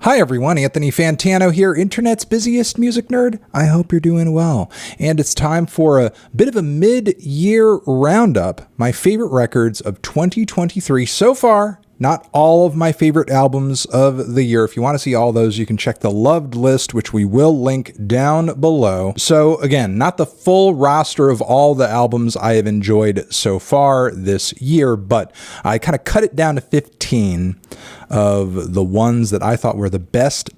Hi everyone, Anthony Fantano here, internet's busiest music nerd. I hope you're doing well. And it's time for a bit of a mid-year roundup, my favorite records of 2023 so far. Not all of my favorite albums of the year. If you want to see all those, you can check the loved list, which we will link down below. So again, not the full roster of all the albums I have enjoyed so far this year, but I kind of cut it down to 15 of the ones that I thought were the best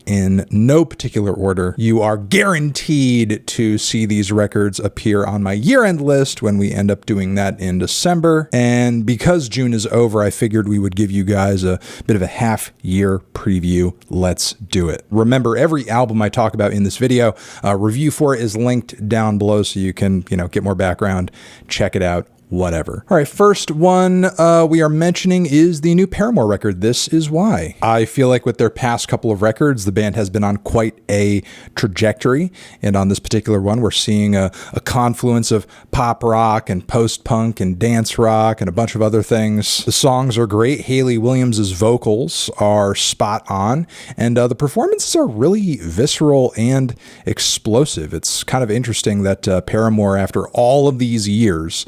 in no particular order. You are guaranteed to see these records appear on my year-end list when we end up doing that in December. And because June is over, I figured we would give you guys a bit of a half-year preview. Let's do it. Remember, every album I talk about in this video, review for it is linked down below so you can, get more background, check it out. Whatever. All right, first one we are mentioning is the new Paramore record, This Is Why. I feel like with their past couple of records, the band has been on quite a trajectory, and on this particular one, we're seeing a confluence of pop rock and post-punk and dance rock and a bunch of other things. The songs are great. Hayley Williams' vocals are spot on, and the performances are really visceral and explosive. It's kind of interesting that Paramore, after all of these years,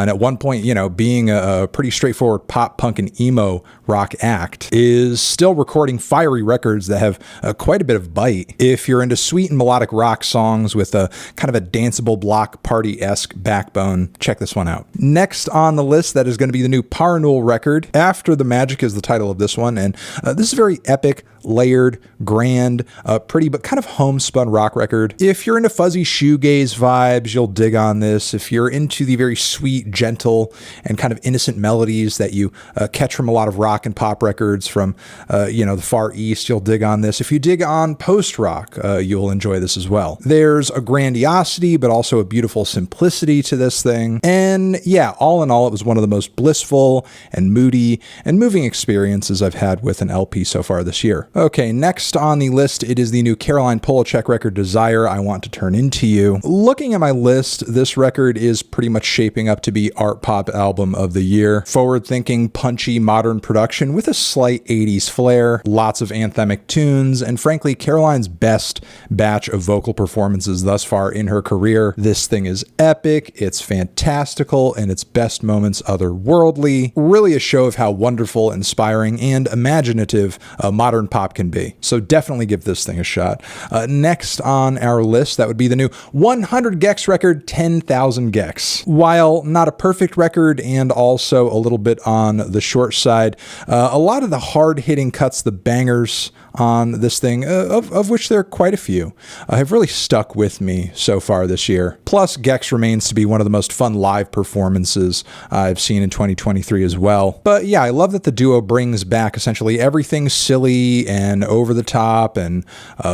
and at one point, being a pretty straightforward pop, punk, and emo rock act, is still recording fiery records that have quite a bit of bite. If you're into sweet and melodic rock songs with a kind of a danceable block party-esque backbone, check this one out. Next on the list, that is going to be the new Parannoul record. After the Magic is the title of this one, and this is a very epic, layered, grand, pretty but kind of homespun rock record. If you're into fuzzy shoegaze vibes, you'll dig on this. If you're into the very sweet, gentle, and kind of innocent melodies that you catch from a lot of rock and pop records from, the Far East, you'll dig on this. If you dig on post-rock, you'll enjoy this as well. There's a grandiosity, but also a beautiful simplicity to this thing. And yeah, all in all, it was one of the most blissful and moody and moving experiences I've had with an LP so far this year. Okay, next on the list, it is the new Caroline Polachek record, Desire, I Want to Turn Into You. Looking at my list, this record is pretty much shaping up to be art pop album of the year. Forward-thinking, punchy, modern production with a slight 80s flair, lots of anthemic tunes, and frankly, Caroline's best batch of vocal performances thus far in her career. This thing is epic, it's fantastical, and its best moments otherworldly. Really a show of how wonderful, inspiring, and imaginative modern pop can be. So definitely give this thing a shot. Next on our list, that would be the new 100 gecs record, 10,000 gecs. While not a perfect record and also a little bit on the short side, a lot of the hard-hitting cuts, the bangers on this thing, of which there are quite a few, have really stuck with me so far this year. Plus, gecs remains to be one of the most fun live performances I've seen in 2023 as well. But yeah, I love that the duo brings back essentially everything silly and over the top and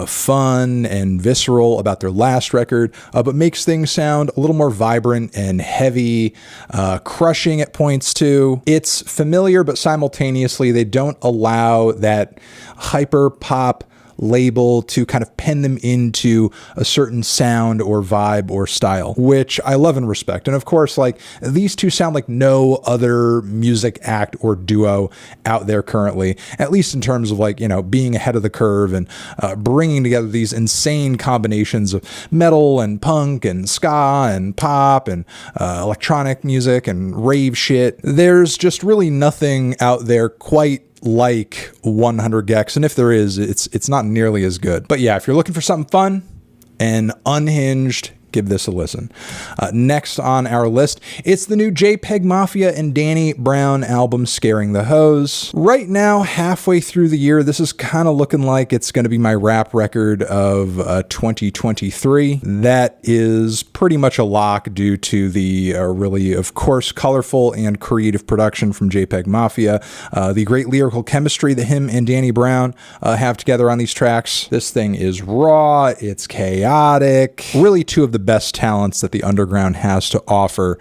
fun and visceral about their last record, but makes things sound a little more vibrant and heavy, crushing at points too. It's familiar, but simultaneously they don't allow that hyper pop label to kind of pen them into a certain sound or vibe or style, which I love and respect. And of course, these two sound like no other music act or duo out there currently, at least in terms of being ahead of the curve and bringing together these insane combinations of metal and punk and ska and pop and electronic music and rave shit. There's just really nothing out there quite like 100 gecs, and if there is, it's not nearly as good. But yeah, if you're looking for something fun and unhinged, give this a listen. Next on our list, it's the new JPEGMAFIA and Danny Brown album, Scaring the Hose. Right now, halfway through the year, this is kind of looking like it's going to be my rap record of 2023. That is pretty much a lock due to the really, of course, colorful and creative production from JPEGMAFIA, the great lyrical chemistry that him and Danny Brown have together on these tracks. This thing is raw, it's chaotic, really two of the the best talents that the underground has to offer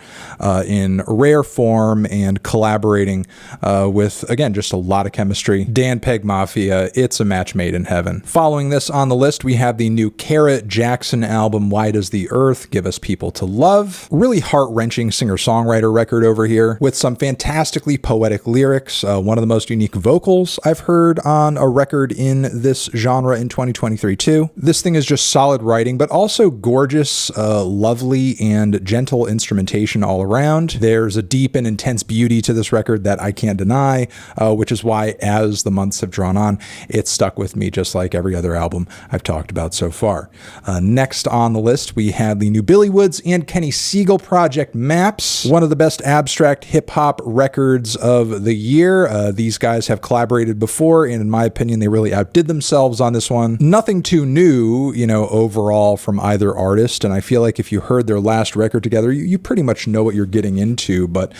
in rare form and collaborating with, again, just a lot of chemistry. JPEGMAFIA, it's a match made in heaven. Following this on the list, we have the new Cara Jackson album, Why Does the Earth Give Us People to Love? Really heart-wrenching singer-songwriter record over here with some fantastically poetic lyrics, one of the most unique vocals I've heard on a record in this genre in 2023 too. This thing is just solid writing, but also gorgeous, lovely, and gentle instrumentation all around. There's a deep and intense beauty to this record that I can't deny, which is why as the months have drawn on, it's stuck with me just like every other album I've talked about so far. Next on the list, we have the new Billy Woods and Kenny Segal project Maps, one of the best abstract hip-hop records of the year. These guys have collaborated before, and in my opinion, they really outdid themselves on this one. Nothing too new, overall from either artist, and I feel like if you heard their last record together, you pretty much know what you're getting into, but,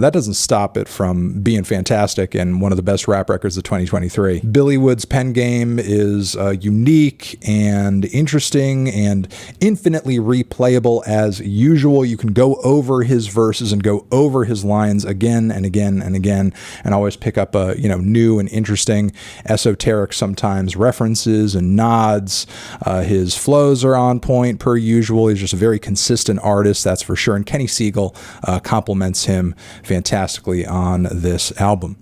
that doesn't stop it from being fantastic and one of the best rap records of 2023. Billy Woods' pen game is unique and interesting and infinitely replayable as usual. You can go over his verses and go over his lines again and again and again, and always pick up new and interesting, esoteric sometimes references and nods. His flows are on point per usual. He's just a very consistent artist, that's for sure. And Kenny Segal compliments him fantastically on this album.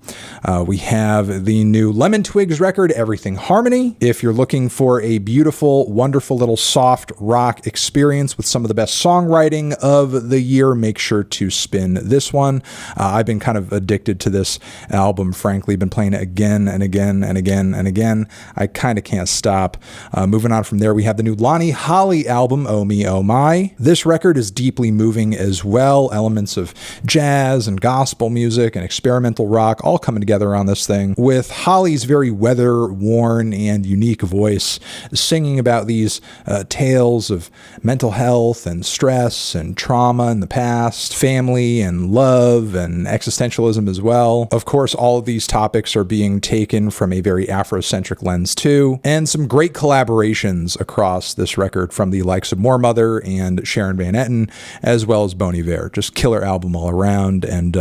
We have the new Lemon Twigs record, Everything Harmony. If you're looking for a beautiful, wonderful little soft rock experience with some of the best songwriting of the year, make sure to spin this one. I've been kind of addicted to this album, frankly. Been playing it again and again and again and again. I kind of can't stop. Moving on from there, we have the new Lonnie Holley album, Oh Me, Oh My. This record is deeply moving as well. Elements of jazz and gospel music and experimental rock all coming together on this thing, with Holley's very weather-worn and unique voice singing about these tales of mental health and stress and trauma in the past, family and love and existentialism as well. Of course, all of these topics are being taken from a very Afrocentric lens too, and some great collaborations across this record from the likes of Moor Mother and Sharon Van Etten, as well as Bon Iver. Just killer album all around, and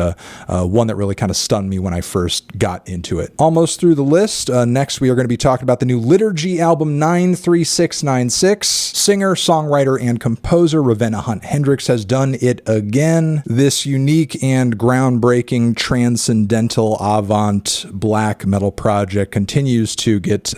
one that really kind of stunned me when I first got into it. Almost through the list. Next, we are going to be talking about the new Liturgy album 93696. Singer, songwriter, and composer Ravenna Hunt Hendricks has done it again. This unique and groundbreaking transcendental avant black metal project continues to get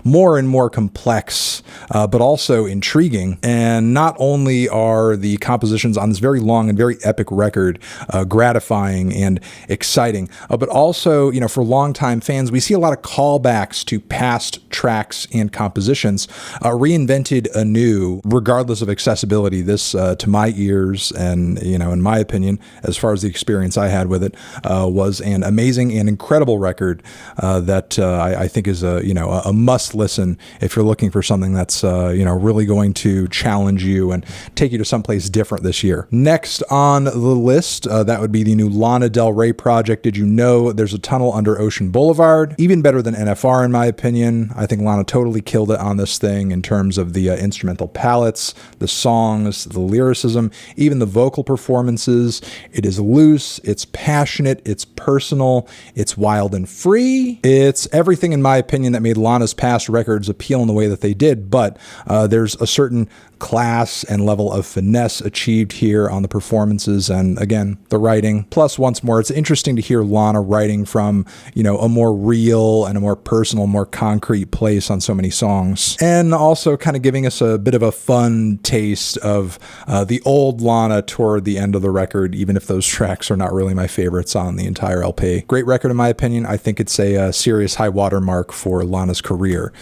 more and more complex, but also intriguing. And not only are the compositions on this very long and very epic record gratifying and exciting, but also, for longtime fans, we see a lot of callbacks to past tracks and compositions reinvented anew, regardless of accessibility. This, to my ears, and in my opinion, as far as the experience I had with it, was an amazing and incredible record that I think is a must listen if you're looking for something that's really going to challenge you and take you to someplace different this year. Next on the list, that would be the new Lana Del Rey project, Did You Know There's a Tunnel Under Ocean Blvd? Even better than NFR in my opinion. I think Lana totally killed it on this thing in terms of the instrumental palettes, the songs, the lyricism, even the vocal performances. It is loose, it's passionate, it's personal, it's wild and free. It's everything, in my opinion, that made Lana's past records appeal in the way that they did, but there's a certain class and level of finesse achieved here on the performances and, again, the writing. Plus, once more, it's interesting to hear Lana writing from, a more real and a more personal, more concrete place on so many songs. And also kind of giving us a bit of a fun taste of the old Lana toward the end of the record, even if those tracks are not really my favorites on the entire LP. Great record, in my opinion. I think it's a serious high watermark for Lana's career.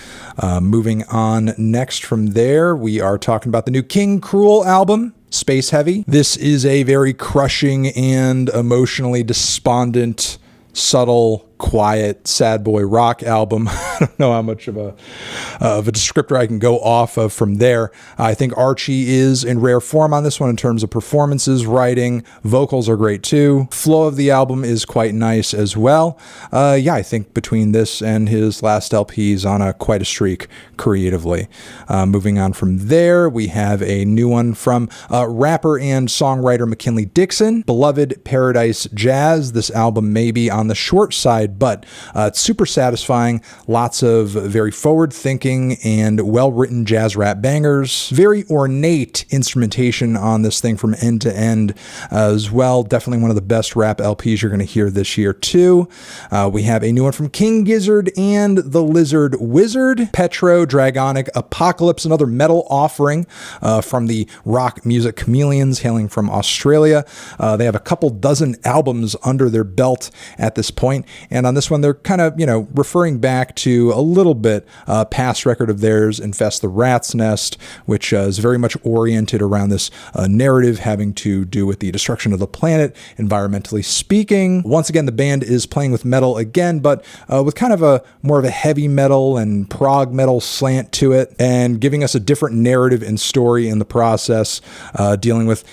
Moving on next from there, we are talking about the new King Krule album, Space Heavy. This is a very crushing and emotionally despondent, subtle, quiet, sad boy rock album. I don't know how much of a descriptor I can go off of from there. I think Archie is in rare form on this one in terms of performances, writing, vocals are great too. Flow of the album is quite nice as well. Yeah, I think between this and his last LP, he's on quite a streak creatively. Moving on from there, we have a new one from rapper and songwriter McKinley Dixon, Beloved Paradise Jazz. This album may be on the short side, but it's super satisfying. Lots of very forward-thinking and well-written jazz rap bangers. Very ornate instrumentation on this thing from end to end as well. Definitely one of the best rap LPs you're going to hear this year too. We have a new one from King Gizzard and the Lizard Wizard, PetroDragonic Apocalypse, another metal offering from the rock music chameleons hailing from Australia. They have a couple dozen albums under their belt at this point, and on this one they're kind of, referring back to a little bit past record of theirs, Infest the Rat's Nest, which is very much oriented around this narrative having to do with the destruction of the planet, environmentally speaking. Once again, the band is playing with metal again, but with kind of a more of a heavy metal and prog metal slant to it, and giving us a different narrative and story in the process, dealing with,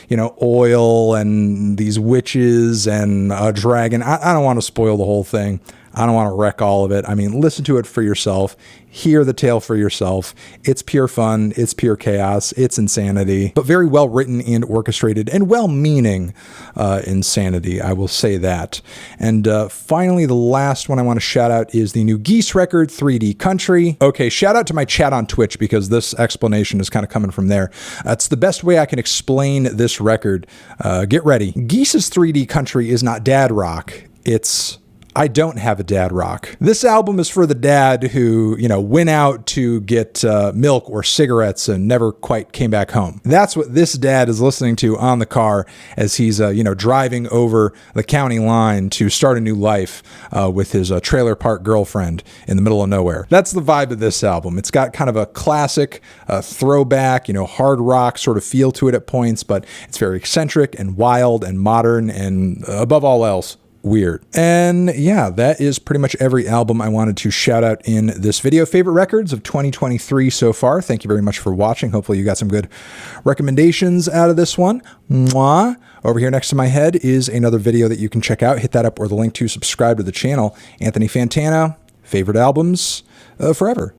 oil and these witches and a dragon. I don't want to spoil the whole thing. I don't want to wreck all of it. I mean, listen to it for yourself. Hear the tale for yourself. It's pure fun. It's pure chaos. It's insanity, but very well written and orchestrated and well-meaning insanity. I will say that. And finally, the last one I want to shout out is the new Geese record, 3D Country. Okay, shout out to my chat on Twitch because this explanation is kind of coming from there. It's the best way I can explain this record. Get ready. Geese's 3D Country is not dad rock. It's I don't have a dad rock. This album is for the dad who, went out to get milk or cigarettes and never quite came back home. That's what this dad is listening to on the car as he's, driving over the county line to start a new life with his trailer park girlfriend in the middle of nowhere. That's the vibe of this album. It's got kind of a classic throwback, hard rock sort of feel to it at points, but it's very eccentric and wild and modern and above all else, weird. And yeah, that is pretty much every album I wanted to shout out in this video. Favorite records of 2023 so far. Thank you very much for watching. Hopefully you got some good recommendations out of this one. Mwah. Over here next to my head is another video that you can check out. Hit that up or the link to subscribe to the channel. Anthony Fantano, favorite albums forever.